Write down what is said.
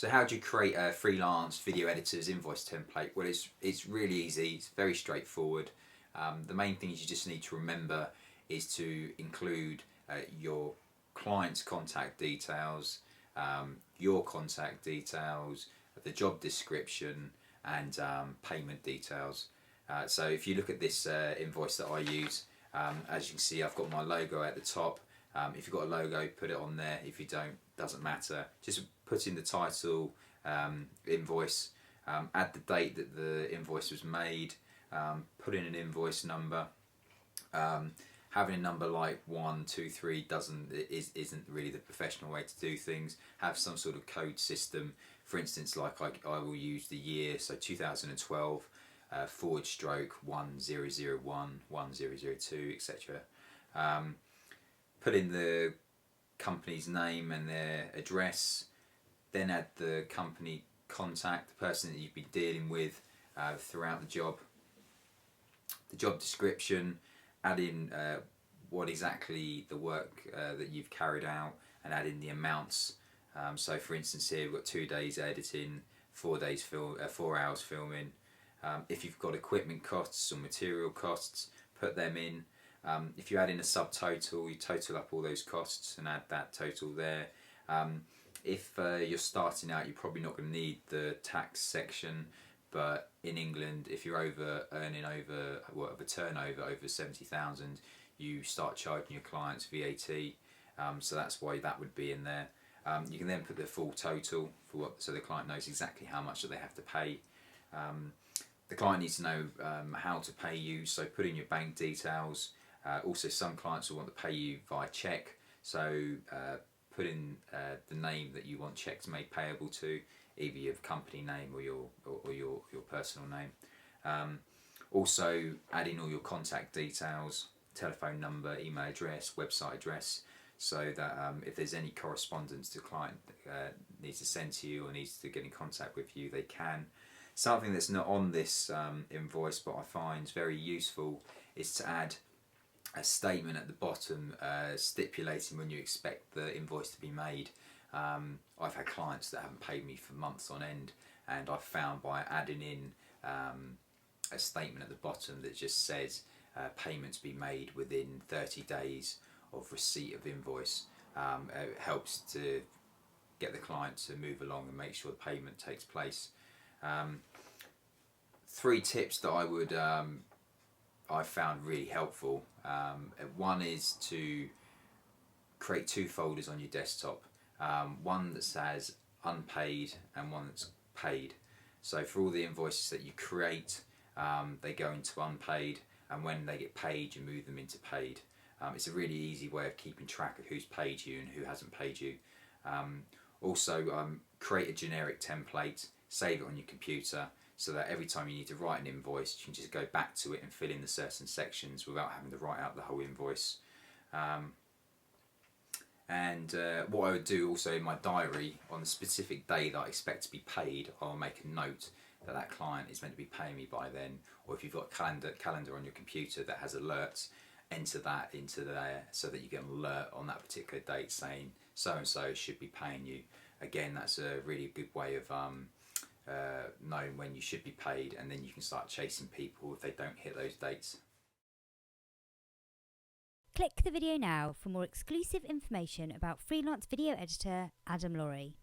So how do you create a freelance video editor's invoice template? Well, it's really easy. It's very straightforward. The main things you just need to remember is to include your client's contact details, your contact details, the job description, and payment details. So if you look at this invoice that I use, as you can see, I've got my logo at the top. If you've got a logo, put it on there. If you don't, doesn't matter. Just put in the title, invoice, add the date that the invoice was made, put in an invoice number. Having a number like 1, 2, 3 isn't really the professional way to do things. Have some sort of code system. For instance, like I will use the year, so 2012 /1001 1002, etc. Put in the company's name and their address, then add the company contact, the person that you've been dealing with throughout the job description, add in what exactly the work that you've carried out, and add in the amounts. So for instance here we've got 2 days editing, 4 hours filming. If you've got equipment costs or material costs, put them in. If you add in a subtotal, you total up all those costs and add that total there. If you're starting out, you're probably not going to need the tax section, but in England, if you're earning over a turnover over 70,000, you start charging your clients VAT. So that's why that would be in there. You can then put the full total so the client knows exactly how much that they have to pay. The client needs to know how to pay you, so put in your bank details. Also, some clients will want to pay you via cheque, so put in the name that you want checks made payable to, either your company name or your personal name. Also, add in all your contact details, telephone number, email address, website address, so that if there's any correspondence the client needs to send to you or needs to get in contact with you, they can. Something that's not on this invoice but I find very useful is to add a statement at the bottom stipulating when you expect the invoice to be made. I've had clients that haven't paid me for months on end, and I've found by adding in a statement at the bottom that just says payments be made within 30 days of receipt of invoice, it helps to get the client to move along and make sure the payment takes place. 3 tips that I found really helpful. One is to create 2 folders on your desktop, one that says unpaid and one that's paid. So for all the invoices that you create, they go into unpaid, and when they get paid you move them into paid. It's a really easy way of keeping track of who's paid you and who hasn't paid you. Also, create a generic template, save it on your computer, so that every time you need to write an invoice you can just go back to it and fill in the certain sections without having to write out the whole invoice. What I would do also in my diary, on the specific day that I expect to be paid, I'll make a note that that client is meant to be paying me by then. Or if you've got a calendar on your computer that has alerts, enter that into there so that you get an alert on that particular date saying so and so should be paying you. Again, that's a really good way of knowing when you should be paid, and then you can start chasing people if they don't hit those dates. Click the video now for more exclusive information about freelance video editor Adam Laurie.